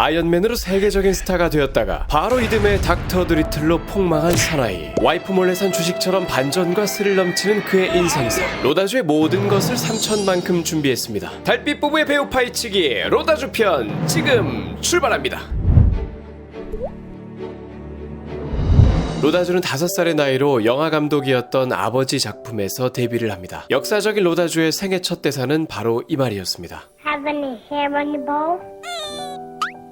아이언맨으로 세계적인 스타가 되었다가 바로 이듬해 닥터 드리틀로 폭망한 사나이. 와이프 몰래 산 주식처럼 반전과 스릴 넘치는 그의 인생사. 로다주의 모든 것을 3천만큼 준비했습니다. 달빛 부부의 배우 파헤치기 로다주 편 지금 출발합니다. 로다주는 5살의 나이로 영화감독이었던 아버지 작품에서 데뷔를 합니다. 역사적인 로다주의 생애 첫 대사는 바로 이 말이었습니다. Have any hair on your bowl?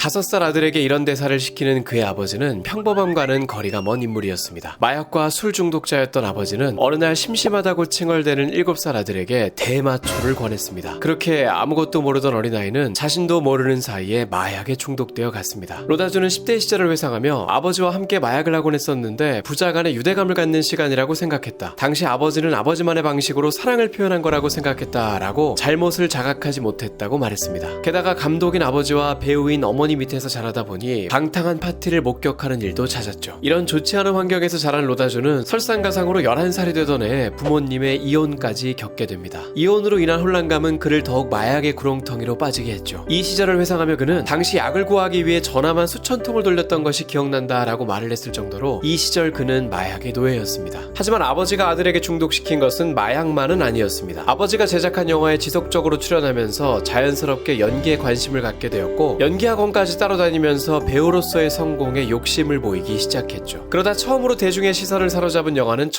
5살 아들에게 이런 대사를 시키는 그의 아버지는 평범함과는 거리가 먼 인물이었습니다. 마약과 술 중독자였던 아버지는 어느 날 심심하다고 칭얼대는 7살 아들에게 대마초를 권했습니다. 그렇게 아무것도 모르던 어린아이는 자신도 모르는 사이에 마약에 중독되어 갔습니다. 로다주는 10대 시절을 회상하며 아버지와 함께 마약을 하곤 했었는데 부자 간의 유대감을 갖는 시간이라고 생각했다. 당시 아버지는 아버지만의 방식으로 사랑을 표현한 거라고 생각했다라고 잘못을 자각하지 못했다고 말했습니다. 게다가 감독인 아버지와 배우인 어머니 밑에서 자라다 보니 방탕한 파티를 목격하는 일도 잦았죠. 이런 좋지 않은 환경에서 자란 로다주는 설상가상으로 11살이 되던 해에 부모님의 이혼까지 겪게 됩니다. 이혼으로 인한 혼란감은 그를 더욱 마약의 구렁텅이로 빠지게 했죠. 이 시절을 회상하며 그는 당시 약을 구하기 위해 전화만 수천 통을 돌렸던 것이 기억난다라고 말을 했을 정도로 이 시절 그는 마약의 노예였습니다. 하지만 아버지가 아들에게 중독시킨 것은 마약만은 아니었습니다. 아버지가 제작한 영화에 지속적으로 출연하면서 자연스럽게 연기에 관심을 갖게 되었고 연기학원까지 따라다니면서 배우로서의 성공에 욕심을 보이기 시작했죠. 그러다 처음으로 대중의 시선을 사로잡은 영화는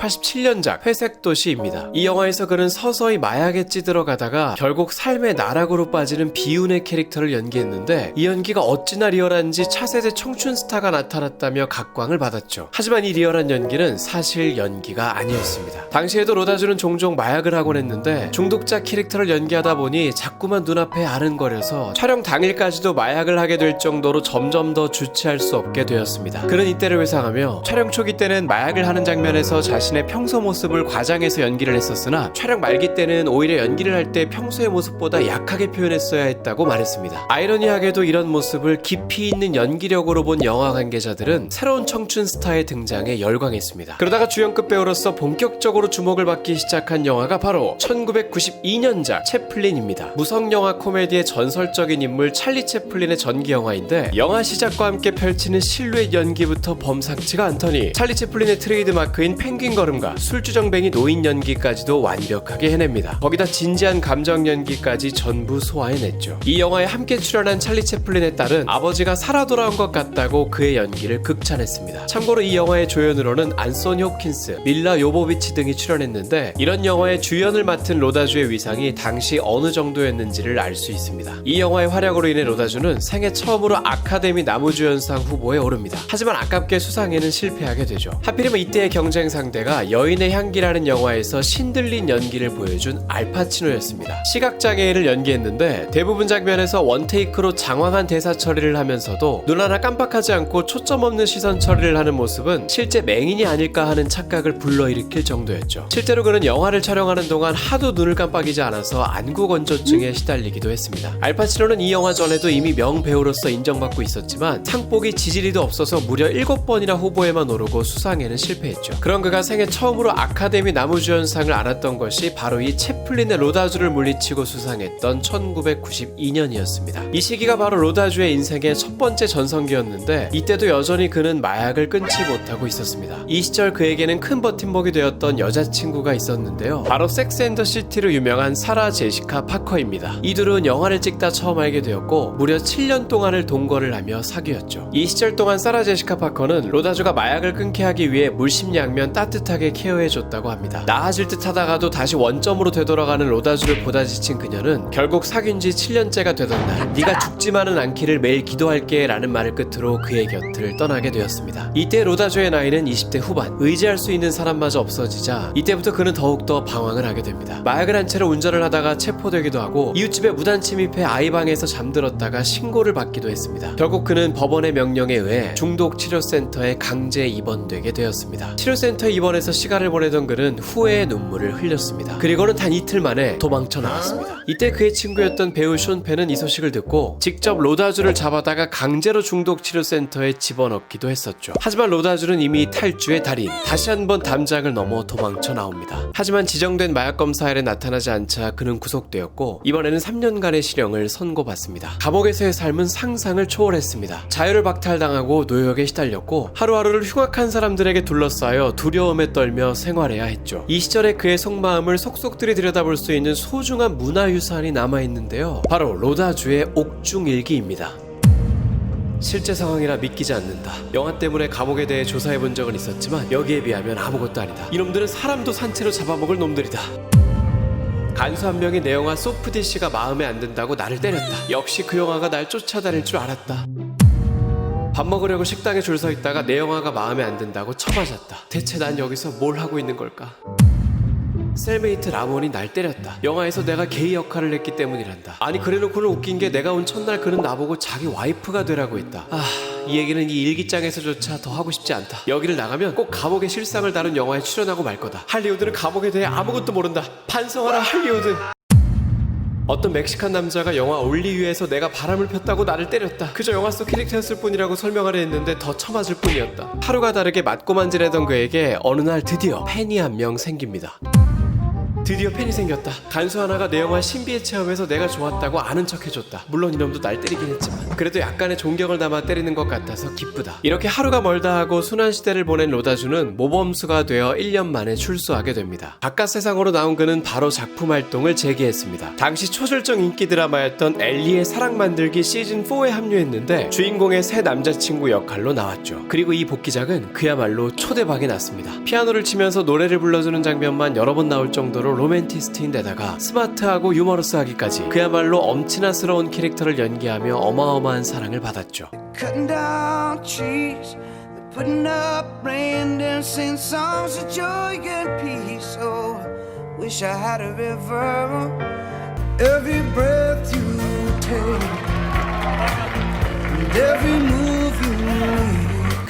1987년작 회색도시입니다. 이 영화에서 그는 서서히 마약에 찌들어가다가 결국 삶의 나락으로 빠지는 비운의 캐릭터를 연기했는데 이 연기가 어찌나 리얼한지 차세대 청춘 스타가 나타났다며 각광을 받았죠. 하지만 이 리얼한 연기는 사실 연기가 아니었습니다. 당시에도 로다주는 종종 마약을 하곤 했는데 중독자 캐릭터를 연기하다 보니 자꾸만 눈앞에 아른거려서 촬영 당일까지도 마약을 하게 될 정도로 점점 더 주체할 수 없게 되었습니다. 그는 이때를 회상하며 촬영 초기 때는 마약을 하는 장면에서 자신의 평소 모습을 과장해서 연기를 했었으나 촬영 말기 때는 오히려 연기를 할 때 평소의 모습보다 약하게 표현했어야 했다고 말했습니다. 아이러니하게도 이런 모습을 깊이 있는 연기력으로 본 영화 관계자들은 새로운 청춘 스타의 등장에 열광했습니다. 그러다가 주연급 배우로서 본격적으로 주목을 받기 시작한 영화가 바로 1992년작 채플린입니다. 무성영화 코미디의 전설적인 인물 찰리 채플린의 전기 영화인데 영화 시작과 함께 펼치는 실루엣 연기부터 범상치가 않더니 찰리 채플린의 트레이드 마크인 펭귄 걸음과 술주정뱅이 노인 연기까지도 완벽하게 해냅니다. 거기다 진지한 감정 연기까지 전부 소화해냈죠. 이 영화에 함께 출연한 찰리 채플린의 딸은 아버지가 살아 돌아온 것 같다고 그의 연기를 극찬했습니다. 참고로 이 영화의 조연으로는 안소니 호킨스, 밀라 요보비치 등이 출연했는데 이런 영화의 주연을 맡은 로다주의 위상이 당시 어느 정도였는지를 알 수 있습니다. 이 영화의 활약으로 인해 로다주는 생애 처음으로 아카데미 나무주연상 후보에 오릅니다. 하지만 아깝게 수상에는 실패하게 되죠. 하필이면 이때의 경쟁 상대가 여인의 향기라는 영화에서 신들린 연기를 보여준 알파치노였습니다. 시각장애인을 연기했는데 대부분 장면에서 원테이크로 장황한 대사 처리를 하면서도 눈 하나 깜빡하지 않고 초점 없는 시선 처리를 하는 모습은 실제 맹인이 아닐까 하는 착각을 불러일으킬 정도였죠. 실제로 그는 영화를 촬영하는 동안 하도 눈을 깜빡이지 않아서 안구건조증에 시달리기도 했습니다. 알파치노는 이 영화 전에도 이미 명배우로서 인정받고 있었지만 상복이 지지리도 없어서 무려 7번이나 후보에만 오르고 수상에는 실패했죠. 그런 그가 생애 처음으로 아카데미 나무주연상을 안았던 것이 바로 이 채플린의 로다주를 물리치고 수상했던 1992년이었습니다. 이 시기가 바로 로다주의 인생의 첫 번째 전성기였는데 이때도 여전히 그는 마약을 끊지 못하고 있었습니다. 이 시절 그에게는 큰 버팀목이 되었던 여자친구가 있었는데요. 바로 섹스 앤 더 시티로 유명한 사라 제시카 파커입니다. 이 둘은 영화를 찍다 처음 알게 되었고 무려 7년 동안을 동거를 하며 사귀었죠. 이 시절 동안 사라 제시카 파커는 로다주가 마약을 끊게 하기 위해 물심양면 따뜻하게 케어해줬다고 합니다. 나아질 듯 하다가도 다시 원점으로 되돌아가는 로다주를 보다 지친 그녀는 결국 사귄 지 7년째가 되던 날 네가 죽지만은 않기를 매일 기도할게 라는 말을 끝으로 그의 곁을 떠나게 되었습니다. 이때 로다주의 나이는 20대 후반, 의지할 수 있는 사람마저 없어지자 이때부터 그는 더욱더 방황을 하게 됩니다. 마약을 한 채로 운전을 하다가 체포되기도 하고 이웃집에 무단 침입해 아이방에서 잠들었다가 신고를 받기도 했습니다. 결국 그는 법원의 명령에 의해 중독치료센터에 강제 입원되게 되었습니다. 치료센터에 입원해서 시간을 보내던 그는 후회의 눈물을 흘렸습니다. 그리고는 단 이틀 만에 도망쳐 나왔습니다. 이때 그의 친구였던 배우 숀 펜은 이 소식을 듣고 직접 로다주를 잡아다가 강제로 중독치료센터에 집어넣기도 했었죠. 하지만 로다주는 이미 탈주의 달인, 다시 한번 담장을 넘어 도망쳐 나옵니다. 하지만 지정된 마약검사일에 나타나지 않자 그는 구속되었고 이번에는 3년간의 실형을 선고받습니다. 감옥에서의 삶은 상상을 초월했습니다. 자유를 박탈당하고 노역에 시달렸고 하루하루를 흉악한 사람들에게 둘러싸여 두려움에 떨며 생활해야 했죠. 이 시절의 그의 속마음을 속속들이 들여다볼 수 있는 소중한 문화유산이 남아있는데요. 바로 로다주의 옥중일기입니다. 실제 상황이라 믿기지 않는다. 영화 때문에 감옥에 대해 조사해본 적은 있었지만 여기에 비하면 아무것도 아니다. 이놈들은 사람도 산채로 잡아먹을 놈들이다. 간수 한 명이 내 영화 소프디시가 마음에 안 든다고 나를 때렸다. 역시 그 영화가 날 쫓아다닐 줄 알았다. 밥 먹으려고 식당에 줄 서 있다가 내 영화가 마음에 안 든다고 쳐맞았다. 대체 난 여기서 뭘 하고 있는 걸까? 셀메이트 라몬이 날 때렸다. 영화에서 내가 게이 역할을 했기 때문이란다. 아니 그래놓고는 웃긴 게 내가 온 첫날 그는 나보고 자기 와이프가 되라고 했다. 이 얘기는 이 일기장에서조차 더 하고 싶지 않다. 여기를 나가면 꼭 감옥의 실상을 다룬 영화에 출연하고 말 거다. 할리우드는 감옥에 대해 아무것도 모른다. 반성하라 할리우드. 어떤 멕시칸 남자가 영화 올리유에서 내가 바람을 폈다고 나를 때렸다. 그저 영화 속 캐릭터였을 뿐이라고 설명하려 했는데 더 쳐맞을 뿐이었다. 하루가 다르게 맞고만지래던 그에게 어느 날 드디어 팬이 한 명 생깁니다. 드디어 팬이 생겼다. 간수 하나가 내 영화 신비의 체험에서 내가 좋았다고 아는 척 해줬다. 물론 이놈도 날 때리긴 했지만 그래도 약간의 존경을 담아 때리는 것 같아서 기쁘다. 이렇게 하루가 멀다 하고 순환 시대를 보낸 로다주는 모범수가 되어 1년 만에 출소하게 됩니다. 바깥 세상으로 나온 그는 바로 작품 활동을 재개했습니다. 당시 초절정 인기 드라마였던 엘리의 사랑 만들기 시즌4에 합류했는데 주인공의 새 남자친구 역할로 나왔죠. 그리고 이 복귀작은 그야말로 초대박이 났습니다. 피아노를 치면서 노래를 불러주는 장면만 여러 번 나올 정도로 로맨티스트인데다가 스마트하고 유머러스하기까지 그야말로 엄친아스러운 캐릭터를 연기하며 어마어마한 사랑을 받았죠. Cutting down trees, they're putting up rain, dancing songs of joy and peace. Oh, wish I had a river. Every breath you take, and every move you make.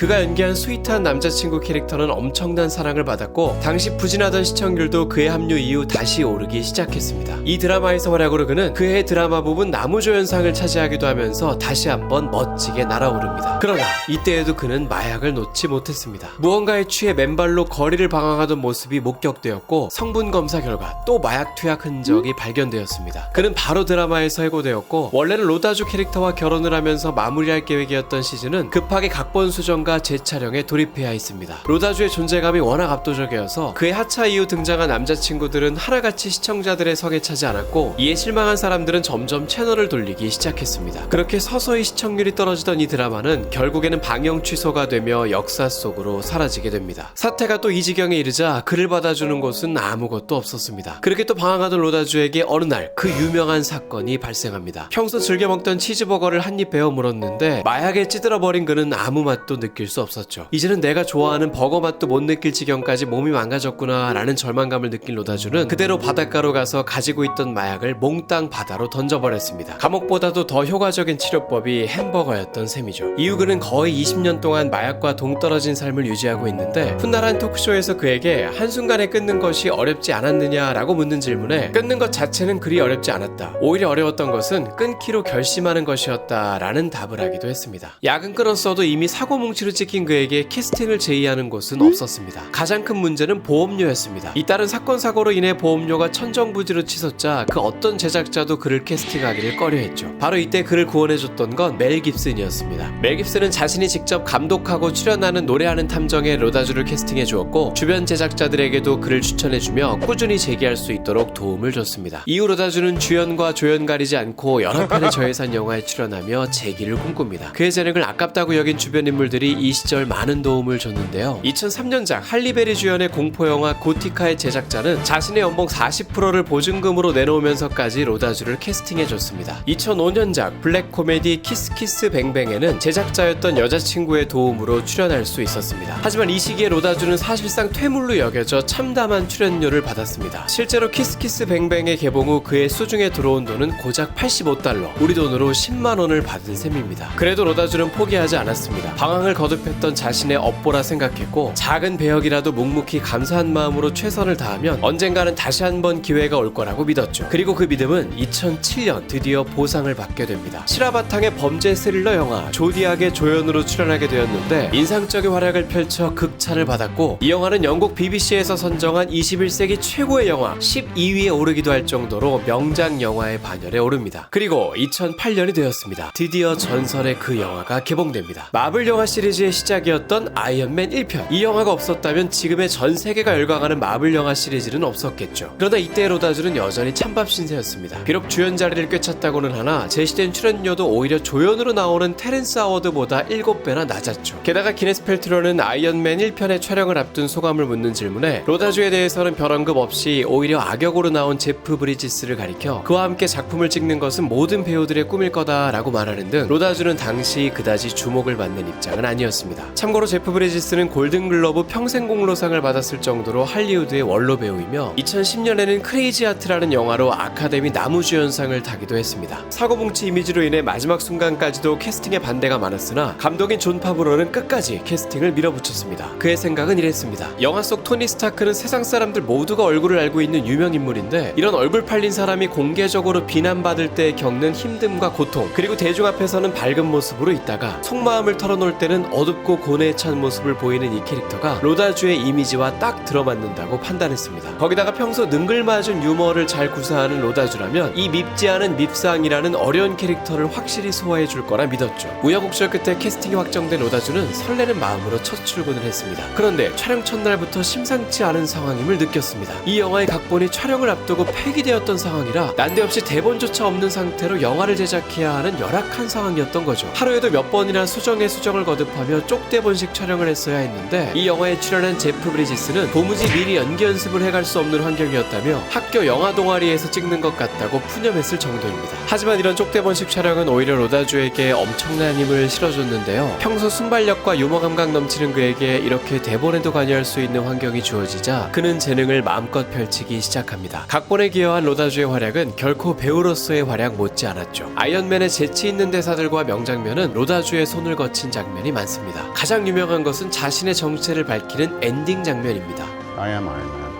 그가 연기한 스윗한 남자친구 캐릭터는 엄청난 사랑을 받았고 당시 부진하던 시청률도 그의 합류 이후 다시 오르기 시작했습니다. 이 드라마에서 활약으로 그는 그의 드라마 부분 나무조연상을 차지하기도 하면서 다시 한번 멋지게 날아오릅니다. 그러나 이때에도 그는 마약을 놓지 못했습니다. 무언가에 취해 맨발로 거리를 방황하던 모습이 목격되었고 성분 검사 결과 또 마약 투약 흔적이 발견되었습니다. 그는 바로 드라마에서 해고되었고 원래는 로다주 캐릭터와 결혼을 하면서 마무리할 계획이었던 시즌은 급하게 각본 수정과 재촬영에 돌입해야 했습니다. 로다주의 존재감이 워낙 압도적이어서 그의 하차 이후 등장한 남자친구들은 하나같이 시청자들의 성에 차지 않았고 이에 실망한 사람들은 점점 채널을 돌리기 시작했습니다. 그렇게 서서히 시청률이 떨어지던 이 드라마는 결국에는 방영 취소가 되며 역사 속으로 사라지게 됩니다. 사태가 또 이 지경에 이르자 그를 받아주는 곳은 아무것도 없었습니다. 그렇게 또 방황하던 로다주에게 어느 날 그 유명한 사건이 발생합니다. 평소 즐겨 먹던 치즈버거를 한 입 베어 물었는데 마약에 찌들어버린 그는 아무 맛도 느낄 수 없었죠. 이제는 내가 좋아하는 버거 맛도 못 느낄 지경까지 몸이 망가졌구나 라는 절망감을 느낀 로다주는 그대로 바닷가로 가서 가지고 있던 마약을 몽땅 바다로 던져버렸습니다. 감옥보다도 더 효과적인 치료법이 햄버거였던 셈이죠. 이후 그는 거의 20년 동안 마약과 동떨어진 삶을 유지하고 있는데 훗날한 토크쇼에서 그에게 한순간에 끊는 것이 어렵지 않았느냐라고 묻는 질문에 끊는 것 자체는 그리 어렵지 않았다. 오히려 어려웠던 것은 끊기로 결심하는 것이었다 라는 답을 하기도 했습니다. 약은 끊었어도 이미 사고뭉치로 찍힌 그에게 캐스팅을 제의하는 곳은 없었습니다. 가장 큰 문제는 보험료였습니다. 잇따른 사건 사고로 인해 보험료가 천정부지로 치솟자 그 어떤 제작자도 그를 캐스팅하기를 꺼려했죠. 바로 이때 그를 구원해줬던 건 멜 깁슨이었습니다. 멜 깁슨은 자신이 직접 감독하고 출연하는 노래하는 탐정에 로다주를 캐스팅해 주었고 주변 제작자들에게도 그를 추천해주며 꾸준히 재기할 수 있도록 도움을 줬습니다. 이후 로다주는 주연과 조연 가리지 않고 여러 편의 저예산 영화에 출연하며 재기를 꿈꿉니다. 그의 재능을 아깝다고 여긴 주변 인물들이 이 시절 많은 도움을 줬는데요. 2003년작 할리베리 주연의 공포영화 고티카의 제작자는 자신의 연봉 40%를 보증금으로 내놓으면서까지 로다주를 캐스팅해줬습니다. 2005년작 블랙 코미디 키스키스 뱅뱅에는 제작자였던 여자친구의 도움으로 출연할 수 있었습니다. 하지만 이 시기에 로다주는 사실상 퇴물로 여겨져 참담한 출연료를 받았습니다. 실제로 키스키스 뱅뱅의 개봉 후 그의 수중에 들어온 돈은 고작 $85, 우리 돈으로 10만원을 받은 셈입니다. 그래도 로다주는 포기하지 않았습니다. 방황을 거듭 거듭했던 자신의 업보라 생각했고 작은 배역이라도 묵묵히 감사한 마음으로 최선을 다하면 언젠가는 다시 한번 기회가 올 거라고 믿었죠. 그리고 그 믿음은 2007년 드디어 보상을 받게 됩니다. 실화 바탕의 범죄 스릴러 영화 조디악의 조연으로 출연하게 되었는데 인상적인 활약을 펼쳐 극찬을 받았고 이 영화는 영국 BBC에서 선정한 21세기 최고의 영화 12위에 오르기도 할 정도로 명작 영화의 반열에 오릅니다. 그리고 2008년이 되었습니다. 드디어 전설의 그 영화가 개봉됩니다. 마블 영화 시리즈의 시작이었던 아이언맨 1편. 이 영화가 없었다면 지금의 전 세계가 열광하는 마블 영화 시리즈는 없었겠죠. 그러나 이때 로다주는 여전히 찬밥 신세였습니다. 비록 주연 자리를 꿰찼다고는 하나 제시된 출연료도 오히려 조연으로 나오는 테렌스 하워드보다 7배나 낮았죠. 게다가 기네스 펠트로는 아이언맨 1편의 촬영을 앞둔 소감을 묻는 질문에 로다주에 대해서는 별 언급 없이 오히려 악역으로 나온 제프 브리지스를 가리켜 그와 함께 작품을 찍는 것은 모든 배우들의 꿈일 거다라고 말하는 등 로다주는 당시 그다지 주목을 받는 입장은 아니었습니다. 참고로 제프 브리지스는 골든글러브 평생공로상을 받았을 정도로 할리우드의 원로 배우이며 2010년에는 크레이지 하트라는 영화로 아카데미 나무주연상을 타기도 했습니다. 사고뭉치 이미지로 인해 마지막 순간까지도 캐스팅에 반대가 많았으나 감독인 존 파브로는 끝까지 캐스팅을 밀어붙였습니다. 그의 생각은 이랬습니다. 영화 속 토니 스타크는 세상 사람들 모두가 얼굴을 알고 있는 유명 인물인데 이런 얼굴 팔린 사람이 공개적으로 비난받을 때 겪는 힘듦과 고통 그리고 대중 앞에서는 밝은 모습으로 있다가 속마음을 털어놓을 때는 어둡고 고뇌에 찬 모습을 보이는 이 캐릭터가 로다주의 이미지와 딱 들어맞는다고 판단했습니다. 거기다가 평소 능글맞은 유머를 잘 구사하는 로다주라면 이 밉지 않은 밉상이라는 어려운 캐릭터를 확실히 소화해줄 거라 믿었죠. 우여곡절 끝에 캐스팅이 확정된 로다주는 설레는 마음으로 첫 출근을 했습니다. 그런데 촬영 첫날부터 심상치 않은 상황임을 느꼈습니다. 이 영화의 각본이 촬영을 앞두고 폐기되었던 상황이라 난데없이 대본조차 없는 상태로 영화를 제작해야 하는 열악한 상황이었던 거죠. 하루에도 몇 번이나 수정에 수정을 거듭하며 쪽대본식 촬영을 했어야 했는데 이 영화에 출연한 제프 브리지스는 도무지 미리 연기 연습을 해갈 수 없는 환경이었다며 학교 영화 동아리에서 찍는 것 같다고 푸념했을 정도입니다. 하지만 이런 쪽대본식 촬영은 오히려 로다주에게 엄청난 힘을 실어줬는데요. 평소 순발력과 유머 감각 넘치는 그에게 이렇게 대본에도 관여할 수 있는 환경이 주어지자 그는 재능을 마음껏 펼치기 시작합니다. 각본에 기여한 로다주의 활약은 결코 배우로서의 활약 못지 않았죠. 아이언맨의 재치 있는 대사들과 명장면은 로다주의 손을 거친 장면이 많습니다. 가장 유명한 것은 자신의 정체를 밝히는 엔딩 장면입니다. I am Iron Man.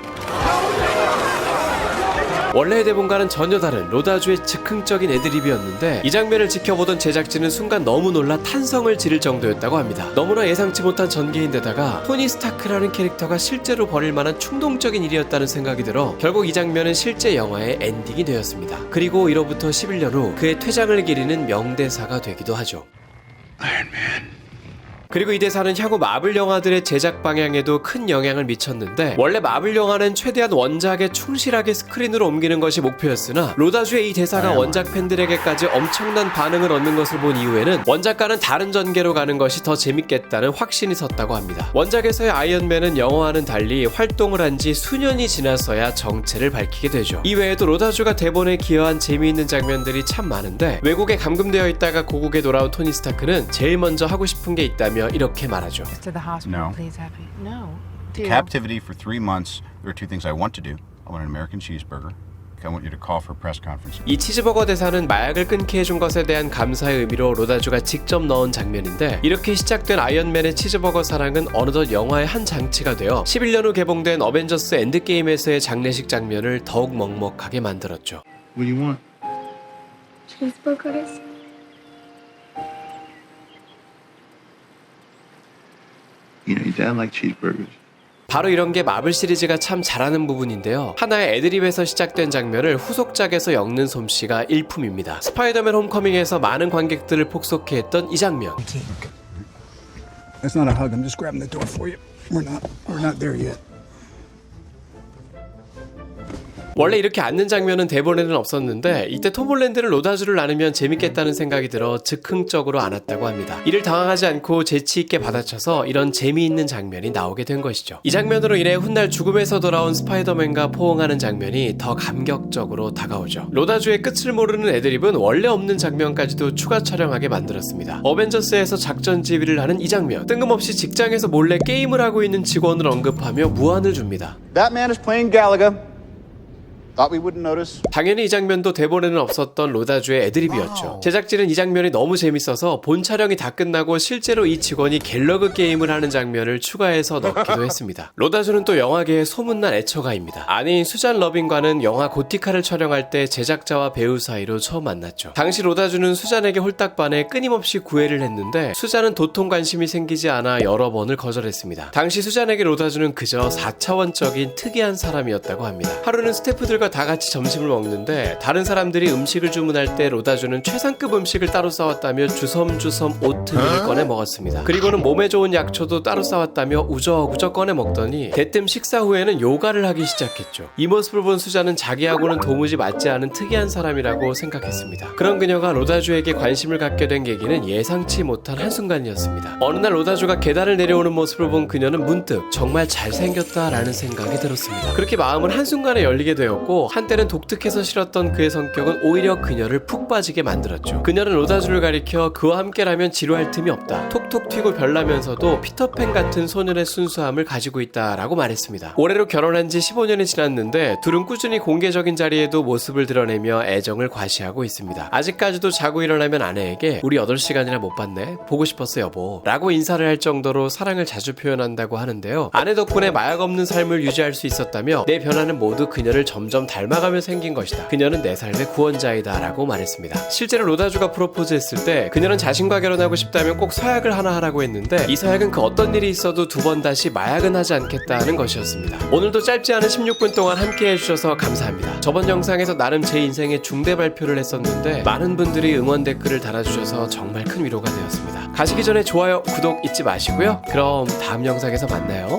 원래의 대본과는 전혀 다른 로다주의 즉흥적인 애드립이었는데 이 장면을 지켜보던 제작진은 순간 너무 놀라 탄성을 지를 정도였다고 합니다. 너무나 예상치 못한 전개인데다가 토니 스타크라는 캐릭터가 실제로 벌일 만한 충동적인 일이었다는 생각이 들어 결국 이 장면은 실제 영화의 엔딩이 되었습니다. 그리고 이로부터 11년 후 그의 퇴장을 기리는 명대사가 되기도 하죠. Iron Man. 그리고 이 대사는 향후 마블 영화들의 제작 방향에도 큰 영향을 미쳤는데 원래 마블 영화는 최대한 원작에 충실하게 스크린으로 옮기는 것이 목표였으나 로다주의 이 대사가 원작 팬들에게까지 엄청난 반응을 얻는 것을 본 이후에는 원작과는 다른 전개로 가는 것이 더 재밌겠다는 확신이 섰다고 합니다. 원작에서의 아이언맨은 영화와는 달리 활동을 한 지 수년이 지나서야 정체를 밝히게 되죠. 이외에도 로다주가 대본에 기여한 재미있는 장면들이 참 많은데 외국에 감금되어 있다가 고국에 돌아온 토니 스타크는 제일 먼저 하고 싶은 게 있다며 이렇게 말하죠. To the hospital, No. please, Happy. No. Dear. Captivity for 3 months. There are 2 things I want to do. I want an American cheeseburger. I want you to call for a press conference. 이 치즈버거 대사는 마약을 끊게 해준 것에 대한 감사의 의미로 로다주가 직접 넣은 장면인데 이렇게 시작된 아이언맨의 치즈버거 사랑은 어느덧 영화의 한 장치가 되어 11년 후 개봉된 어벤져스 엔드게임에서의 장례식 장면을 더욱 먹먹하게 만들었죠. What do you want? Cheeseburgers. You know, your dad liked cheeseburgers. 바로 이런 게 마블 시리즈가 참 잘하는 부분인데요. 하나의 애드립에서 시작된 장면을 후속작에서 엮는 솜씨가 일품입니다. 스파이더맨 홈커밍에서 많은 관객들을 폭소케 했던 이 장면. That's not a hug. I'm just grabbing the door for you. We're not there yet. 원래 이렇게 앉는 장면은 대본에는 없었는데 이때 톰 홀랜드를 로다주를 나누면 재밌겠다는 생각이 들어 즉흥적으로 안았다고 합니다. 이를 당황하지 않고 재치있게 받아쳐서 이런 재미있는 장면이 나오게 된 것이죠. 이 장면으로 인해 훗날 죽음에서 돌아온 스파이더맨과 포옹하는 장면이 더 감격적으로 다가오죠. 로다주의 끝을 모르는 애드립은 원래 없는 장면까지도 추가 촬영하게 만들었습니다. 어벤져스에서 작전 지휘를 하는 이 장면, 뜬금없이 직장에서 몰래 게임을 하고 있는 직원을 언급하며 무안을 줍니다. That man is playing Galaga. Thought we wouldn't notice. 당연히 이 장면도 대본에는 없었던 로다주의 애드립이었죠. 제작진은 이 장면이 너무 재밌어서 본 촬영이 다 끝나고 실제로 이 직원이 갤러그 게임을 하는 장면을 추가해서 넣기도 했습니다. 로다주는 또 영화계의 소문난 애처가입니다. 아내인 수잔 러빈과는 영화 고티카를 촬영할 때 제작자와 배우 사이로 처음 만났죠. 당시 로다주는 수잔에게 홀딱 반해 끊임없이 구애를 했는데 수잔은 도통 관심이 생기지 않아 여러 번을 거절했습니다. 당시 수잔에게 로다주는 그저 4차원적인 특이한 사람이었다고 합니다. 하루는 스태프들과 다 같이 점심을 먹는데 다른 사람들이 음식을 주문할 때 로다주는 최상급 음식을 따로 싸왔다며 주섬주섬 오트밀을 꺼내 먹었습니다. 그리고는 몸에 좋은 약초도 따로 싸왔다며 우적우적 꺼내 먹더니 대뜸 식사 후에는 요가를 하기 시작했죠. 이 모습을 본 수잔은 자기하고는 도무지 맞지 않은 특이한 사람이라고 생각했습니다. 그런 그녀가 로다주에게 관심을 갖게 된 계기는 예상치 못한 한순간이었습니다. 어느 날 로다주가 계단을 내려오는 모습을 본 그녀는 문득 정말 잘생겼다라는 생각이 들었습니다. 그렇게 마음은 한순간에 열리게 되었고 한때는 독특해서 싫었던 그의 성격은 오히려 그녀를 푹 빠지게 만들었죠. 그녀는 로다주를 가리켜 그와 함께라면 지루할 틈이 없다. 톡톡 튀고 별나면서도 피터팬 같은 소년의 순수함을 가지고 있다라고 말했습니다. 올해로 결혼한 지 15년이 지났는데 둘은 꾸준히 공개적인 자리에도 모습을 드러내며 애정을 과시하고 있습니다. 아직까지도 자고 일어나면 아내에게 우리 8시간이나 못 봤네? 보고 싶었어 여보 라고 인사를 할 정도로 사랑을 자주 표현한다고 하는데요. 아내 덕분에 마약 없는 삶을 유지할 수 있었다며 내 변화는 모두 그녀를 점점 닮아가며 생긴 것이다. 그녀는 내 삶의 구원자이다 라고 말했습니다. 실제로 로다주가 프로포즈했을 때 그녀는 자신과 결혼하고 싶다면 꼭 서약을 하나 하라고 했는데 이 서약은 그 어떤 일이 있어도 두 번 다시 마약은 하지 않겠다는 것이었습니다. 오늘도 짧지 않은 16분 동안 함께 해주셔서 감사합니다. 저번 영상에서 나름 제 인생의 중대 발표를 했었는데 많은 분들이 응원 댓글을 달아주셔서 정말 큰 위로가 되었습니다. 가시기 전에 좋아요, 구독 잊지 마시고요. 그럼 다음 영상에서 만나요.